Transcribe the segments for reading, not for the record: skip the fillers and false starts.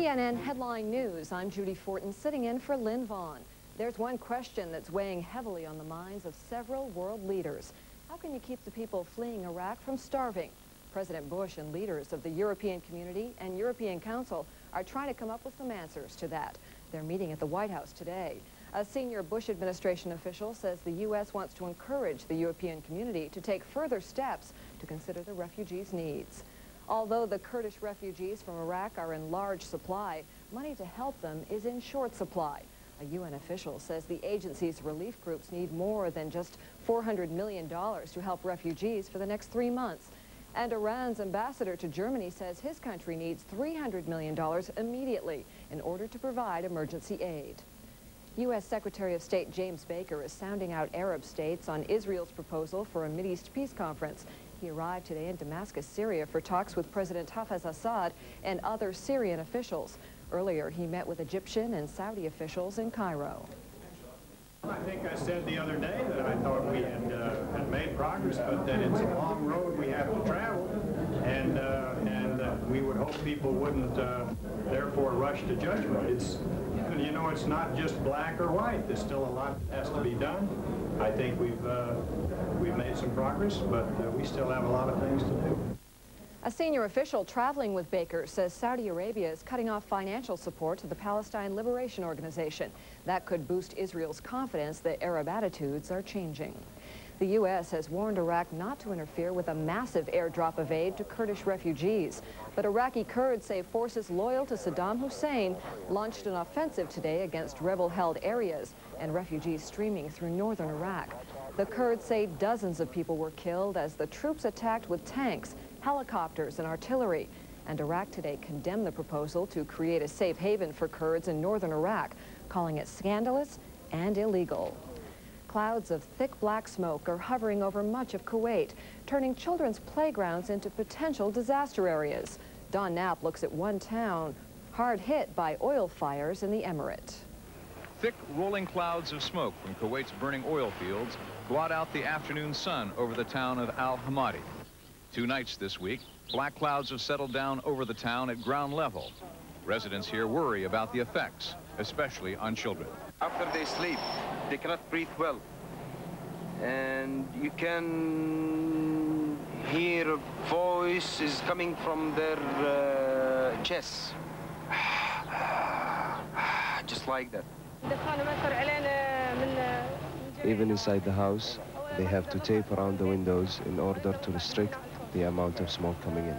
CNN Headline News, I'm Judy Fortin, sitting in for Lynn Vaughn. There's one question that's weighing heavily on the minds of several world leaders. How can you keep the people fleeing Iraq from starving? President Bush and leaders of the European Community and European Council are trying to come up with some answers to that. They're meeting at the White House today. A senior Bush administration official says the U.S. wants to encourage the European community to take further steps to consider the refugees' needs. Although the Kurdish refugees from Iraq are in large supply, money to help them is in short supply. A UN official says the agency's relief groups need more than just $400 million to help refugees for the next 3 months. And Iran's ambassador to Germany says his country needs $300 million immediately in order to provide emergency aid. U.S. Secretary of State James Baker is sounding out Arab states on Israel's proposal for a Mideast peace conference. He arrived today in Damascus, Syria, for talks with President Hafez Assad and other Syrian officials. Earlier, he met with Egyptian and Saudi officials in Cairo. I think I said the other day that I thought we had made progress, but that it's a long road we have to travel, and we would hope people wouldn't therefore rush to judgment. It's, you know, it's not just black or white. There's still a lot that has to be done. I think we've made some progress, but we still have a lot of things to do. A senior official traveling with Baker says Saudi Arabia is cutting off financial support to the Palestine Liberation Organization. That could boost Israel's confidence that Arab attitudes are changing. The U.S. has warned Iraq not to interfere with a massive airdrop of aid to Kurdish refugees. But Iraqi Kurds say forces loyal to Saddam Hussein launched an offensive today against rebel-held areas and refugees streaming through northern Iraq. The Kurds say dozens of people were killed as the troops attacked with tanks, helicopters, and artillery. And Iraq today condemned the proposal to create a safe haven for Kurds in northern Iraq, calling it scandalous and illegal. Clouds of thick black smoke are hovering over much of Kuwait, turning children's playgrounds into potential disaster areas. Don Knapp looks at one town hard hit by oil fires in the emirate. Thick, rolling clouds of smoke from Kuwait's burning oil fields blot out the afternoon sun over the town of Al-Hamadi. 2 nights this week, black clouds have settled down over the town at ground level. Residents here worry about the effects, especially on children. After they sleep, they cannot breathe well. And you can hear voices coming from their chests. Just like that. Even inside the house, they have to tape around the windows in order to restrict the amount of smoke coming in.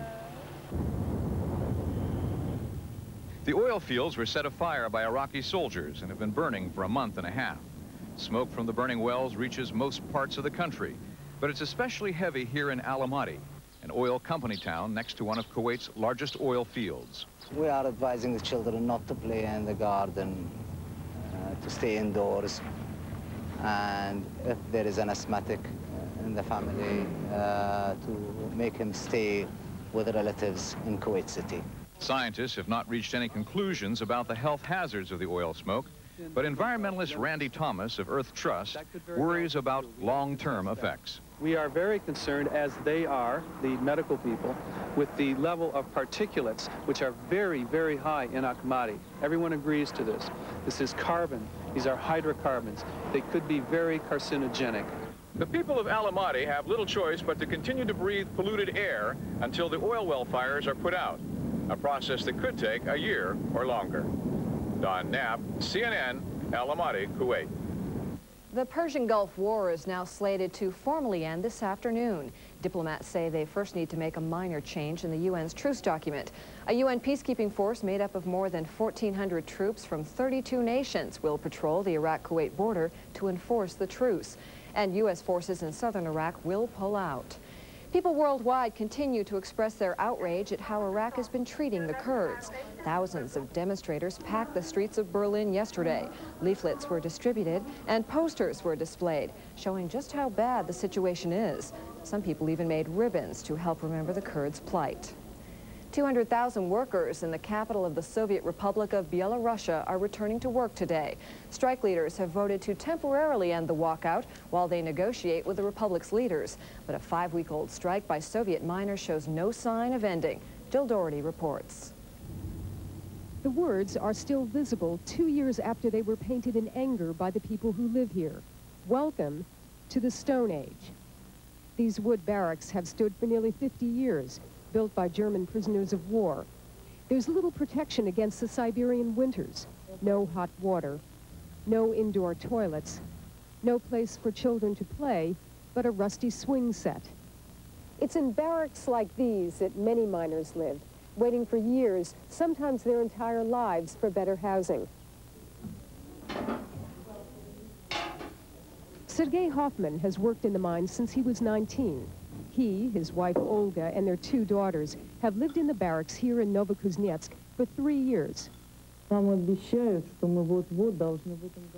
The oil fields were set afire by Iraqi soldiers and have been burning for a month and a half. Smoke from the burning wells reaches most parts of the country, but it's especially heavy here in Al-Hamadi, an oil company town next to one of Kuwait's largest oil fields. We are advising the children not to play in the garden, to stay indoors, and if there is an asthmatic in the family, to make him stay with relatives in Kuwait City. Scientists have not reached any conclusions about the health hazards of the oil smoke, but environmentalist Randy Thomas of Earth Trust worries about long-term effects. We are very concerned, as they are, the medical people, with the level of particulates, which are very, very high in Al-Hamadi. Everyone agrees to this. This is carbon. These are hydrocarbons. They could be very carcinogenic. The people of Al-Hamadi have little choice but to continue to breathe polluted air until the oil well fires are put out, a process that could take a year or longer. Don Knapp, CNN, Al-Hamadi, Kuwait. The Persian Gulf War is now slated to formally end this afternoon. Diplomats say they first need to make a minor change in the UN's truce document. A UN peacekeeping force made up of more than 1,400 troops from 32 nations will patrol the Iraq-Kuwait border to enforce the truce. And U.S. forces in southern Iraq will pull out. People worldwide continue to express their outrage at how Iraq has been treating the Kurds. Thousands of demonstrators packed the streets of Berlin yesterday. Leaflets were distributed and posters were displayed, showing just how bad the situation is. Some people even made ribbons to help remember the Kurds' plight. 200,000 workers in the capital of the Soviet Republic of Belarus are returning to work today. Strike leaders have voted to temporarily end the walkout while they negotiate with the republic's leaders. But a 5-week-old strike by Soviet miners shows no sign of ending. Jill Doherty reports. The words are still visible 2 years after they were painted in anger by the people who live here. Welcome to the Stone Age. These wood barracks have stood for nearly 50 years, built by German prisoners of war. There's little protection against the Siberian winters. No hot water, no indoor toilets, no place for children to play, but a rusty swing set. It's in barracks like these that many miners lived, waiting for years, sometimes their entire lives, for better housing. Sergei Hoffman has worked in the mine since he was 19. He, his wife Olga, and their 2 daughters have lived in the barracks here in Novokuznetsk for 3 years.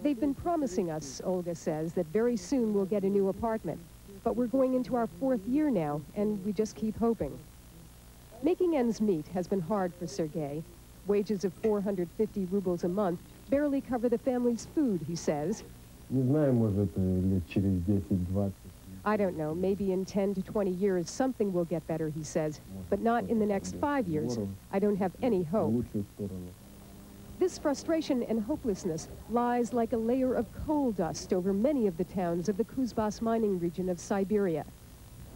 They've been promising us, Olga says, that very soon we'll get a new apartment. But we're going into our 4th year now, and we just keep hoping. Making ends meet has been hard for Sergei. Wages of 450 rubles a month barely cover the family's food, he says. I don't know, maybe in 10 to 20 years something will get better, he says, but not in the next 5 years. I don't have any hope. This frustration and hopelessness lies like a layer of coal dust over many of the towns of the Kuzbas mining region of Siberia.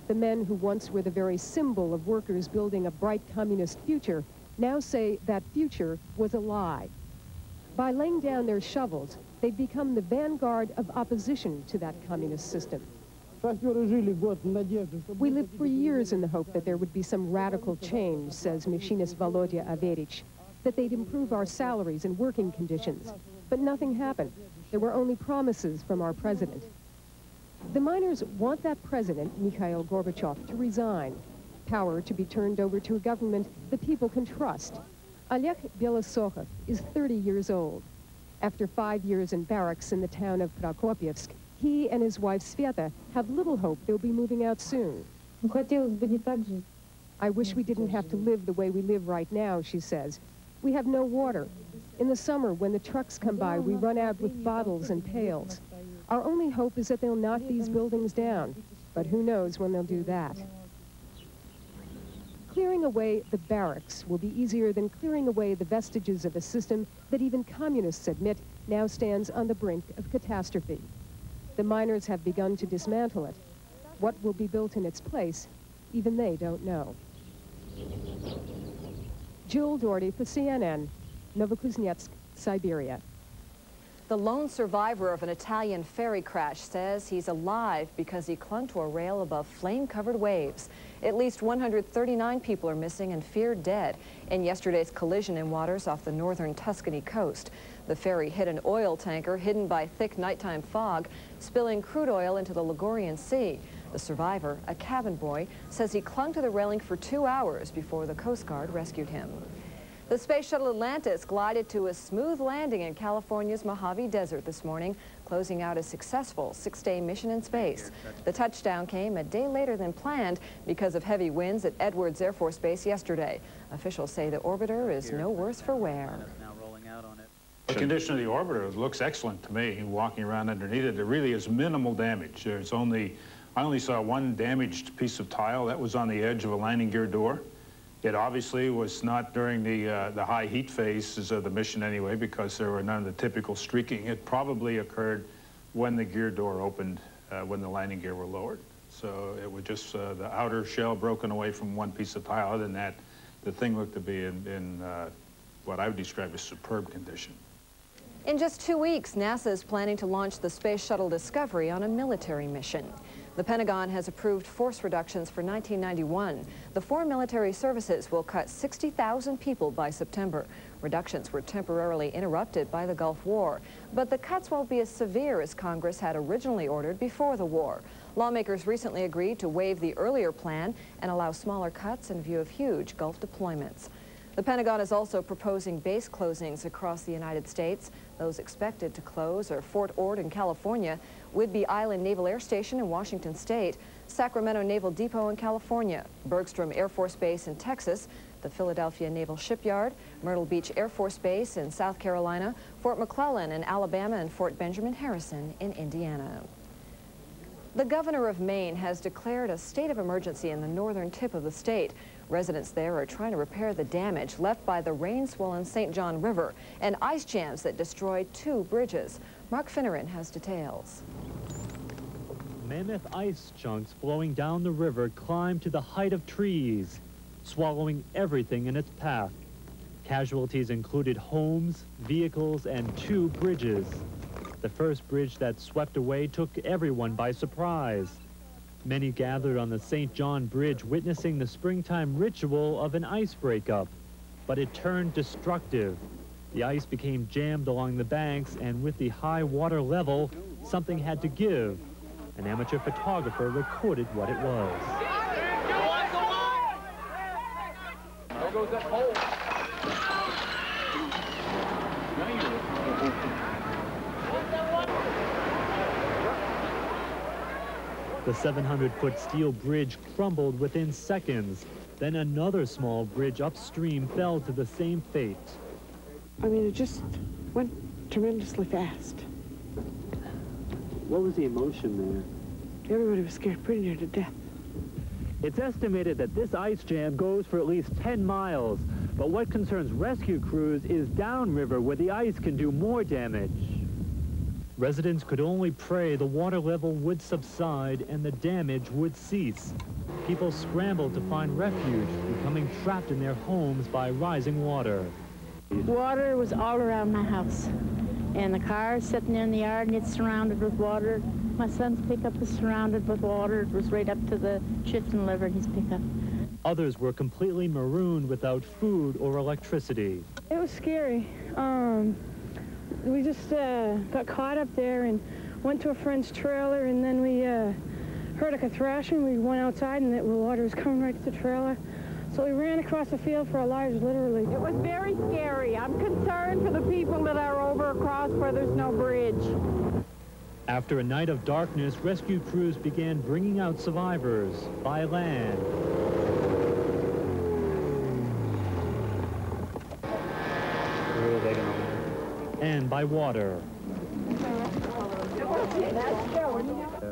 The men who once were the very symbol of workers building a bright communist future now say that future was a lie. By laying down their shovels, they've become the vanguard of opposition to that communist system. We lived for years in the hope that there would be some radical change, says machinist Volodya Averich, that they'd improve our salaries and working conditions. But nothing happened. There were only promises from our president. The miners want that president, Mikhail Gorbachev, to resign, power to be turned over to a government the people can trust. Oleg Belosokhov is 30 years old. After 5 years in barracks in the town of Prokopyevsk, he and his wife Sveta have little hope they'll be moving out soon. I wish we didn't have to live the way we live right now, she says. We have no water. In the summer, when the trucks come by, we run out with bottles and pails. Our only hope is that they'll knock these buildings down, but who knows when they'll do that. Clearing away the barracks will be easier than clearing away the vestiges of a system that even communists admit now stands on the brink of catastrophe. The miners have begun to dismantle it. What will be built in its place, even they don't know. Jill Doherty for CNN, Novokuznetsk, Siberia. The lone survivor of an Italian ferry crash says he's alive because he clung to a rail above flame-covered waves. At least 139 people are missing and feared dead in yesterday's collision in waters off the northern Tuscany coast. The ferry hit an oil tanker hidden by thick nighttime fog, spilling crude oil into the Ligurian Sea. The survivor, a cabin boy, says he clung to the railing for 2 hours before the Coast Guard rescued him. The Space Shuttle Atlantis glided to a smooth landing in California's Mojave Desert this morning, closing out a successful 6-day mission in space. The touchdown came a day later than planned because of heavy winds at Edwards Air Force Base yesterday. Officials say the orbiter is no worse for wear. The condition of the orbiter looks excellent to me. Walking around underneath it, there really is minimal damage. I only saw one damaged piece of tile. That was on the edge of a landing gear door. It obviously was not during the high heat phases of the mission anyway, because there were none of the typical streaking. It probably occurred when the gear door opened, when the landing gear were lowered. So it was just the outer shell broken away from one piece of tile. Other than that, the thing looked to be in what I would describe as superb condition. In just 2 weeks, NASA is planning to launch the Space Shuttle Discovery on a military mission. The Pentagon has approved force reductions for 1991. The 4 military services will cut 60,000 people by September. Reductions were temporarily interrupted by the Gulf War, but the cuts won't be as severe as Congress had originally ordered before the war. Lawmakers recently agreed to waive the earlier plan and allow smaller cuts in view of huge Gulf deployments. The Pentagon is also proposing base closings across the United States. Those expected to close are Fort Ord in California, Whidbey Island Naval Air Station in Washington State, Sacramento Naval Depot in California, Bergstrom Air Force Base in Texas, the Philadelphia Naval Shipyard, Myrtle Beach Air Force Base in South Carolina, Fort McClellan in Alabama, and Fort Benjamin Harrison in Indiana. The governor of Maine has declared a state of emergency in the northern tip of the state. Residents there are trying to repair the damage left by the rain-swollen St. John River and ice jams that destroyed 2 bridges. Mark Finneran has details. Mammoth ice chunks flowing down the river climb to the height of trees, swallowing everything in its path. Casualties included homes, vehicles, and 2 bridges. The first bridge that swept away took everyone by surprise. Many gathered on the St. John Bridge witnessing the springtime ritual of an ice breakup, but it turned destructive. The ice became jammed along the banks, and with the high water level, something had to give. An amateur photographer recorded what it was. There goes that hole. The 700-foot steel bridge crumbled within seconds. Then another small bridge upstream fell to the same fate. I mean, it just went tremendously fast. What was the emotion there? Everybody was scared pretty near to death. It's estimated that this ice jam goes for at least 10 miles. But what concerns rescue crews is downriver, where the ice can do more damage. Residents could only pray the water level would subside and the damage would cease. People scrambled to find refuge, becoming trapped in their homes by rising water. Water was all around my house. And the car is sitting there in the yard and it's surrounded with water. My son's pickup is surrounded with water. It was right up to the shift and lever in his pickup. Others were completely marooned without food or electricity. It was scary. We just got caught up there and went to a friend's trailer, and then we heard like a thrashing. We went outside and the water was coming right to the trailer. So we ran across the field for our lives, literally. It was very scary. I'm concerned for the people that are over across where there's no bridge. After a night of darkness, rescue crews began bringing out survivors by land. And by water.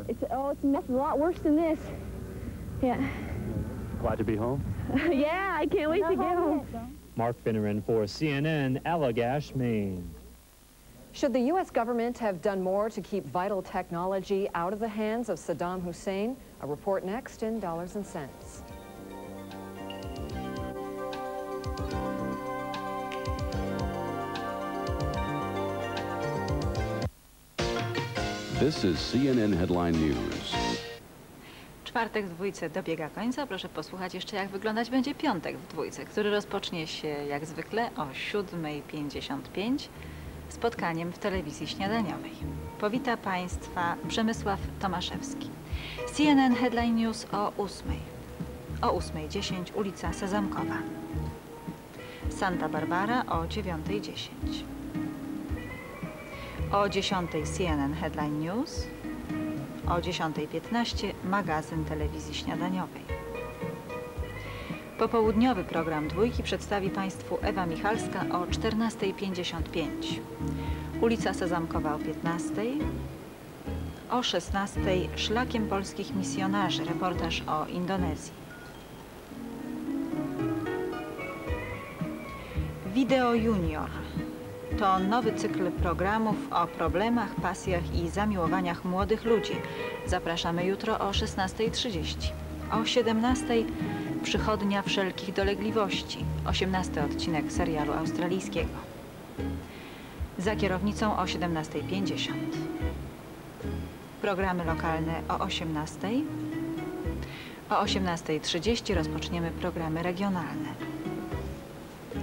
It's nothing a lot worse than this. Yeah. Glad to be home? Yeah, I can't wait to get home. Mark Finneran for CNN, Allagash, Maine. Should the U.S. government have done more to keep vital technology out of the hands of Saddam Hussein? A report next in Dollars and Cents. This is CNN Headline News. Czwartek w dwójce dobiega końca. Proszę posłuchać jeszcze, jak wyglądać będzie piątek w dwójce, który rozpocznie się jak zwykle o 7:55 spotkaniem w telewizji śniadaniowej. Powita Państwa Przemysław Tomaszewski. CNN Headline News o 8:00. O 8:10 ulica Sezamkowa. Santa Barbara o 9:10. O 10:00 CNN Headline News. O 10:15 magazyn telewizji śniadaniowej. Popołudniowy program Dwójki przedstawi Państwu Ewa Michalska o 14:55. Ulica Sezamkowa o 15:00. O 16:00 Szlakiem polskich misjonarzy, reportaż o Indonezji. Wideo Junior to nowy cykl programów o problemach, pasjach i zamiłowaniach młodych ludzi. Zapraszamy jutro o 16:30. O 17:00 Przychodnia wszelkich dolegliwości. 18. odcinek serialu australijskiego. Za kierownicą o 17:50. Programy lokalne o 18:00. O 18:30 rozpoczniemy programy regionalne.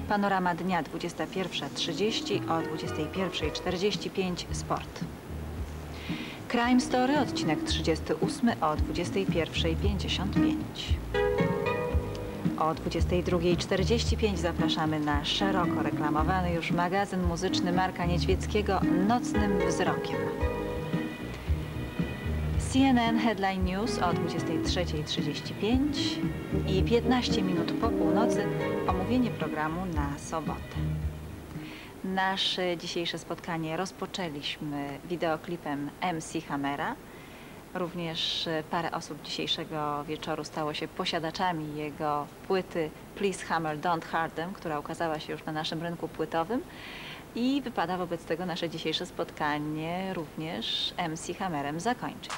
Panorama dnia 21:30, o 21:45 sport. Crime Story, odcinek 38 o 21:55. O 22:45 zapraszamy na szeroko reklamowany już magazyn muzyczny Marka Niedźwieckiego Nocnym wzrokiem. CNN Headline News o 23:35 i 15 minut po północy omówienie programu na sobotę. Nasze dzisiejsze spotkanie rozpoczęliśmy wideoklipem MC Hammera Również parę osób dzisiejszego wieczoru stało się posiadaczami jego płyty Please Hammer, Don't Hurt Them, która ukazała się już na naszym rynku płytowym. I wypada wobec tego nasze dzisiejsze spotkanie również MC Hammerem zakończyć.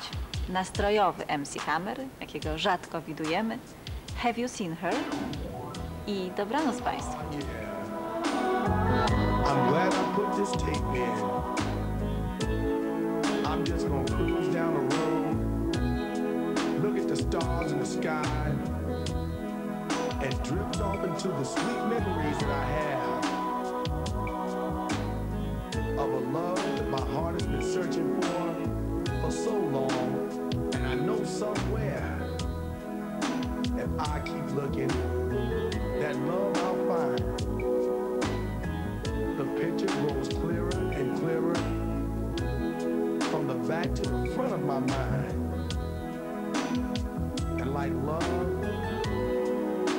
Nastrojowy MC Hammer, jakiego rzadko widujemy. Have you seen her? I dobranoc Państwu. I'm glad I put this tape in. I'm just gonna cruise down the road, look at the stars in the sky, and drift off into the sweet memories that I have of a love that my heart has been searching for so long. And I know somewhere, if I keep looking, that love I'll find. The picture grows clearer and clearer from the back to the front of my mind. And like love,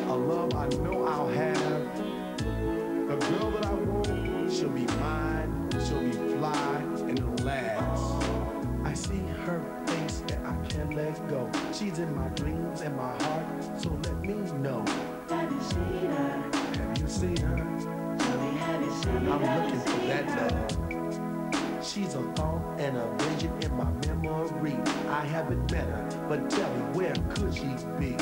a love I know I'll have, the girl that I want, she'll be mine, she'll be fly, and it'll last. I see her face and I can't let go. She's in my dreams and my heart, so let me know. Have you seen her? Have you seen her? I'm looking for that love. She's a thought and a vision in my memory. I haven't met her, but tell me, where could she be?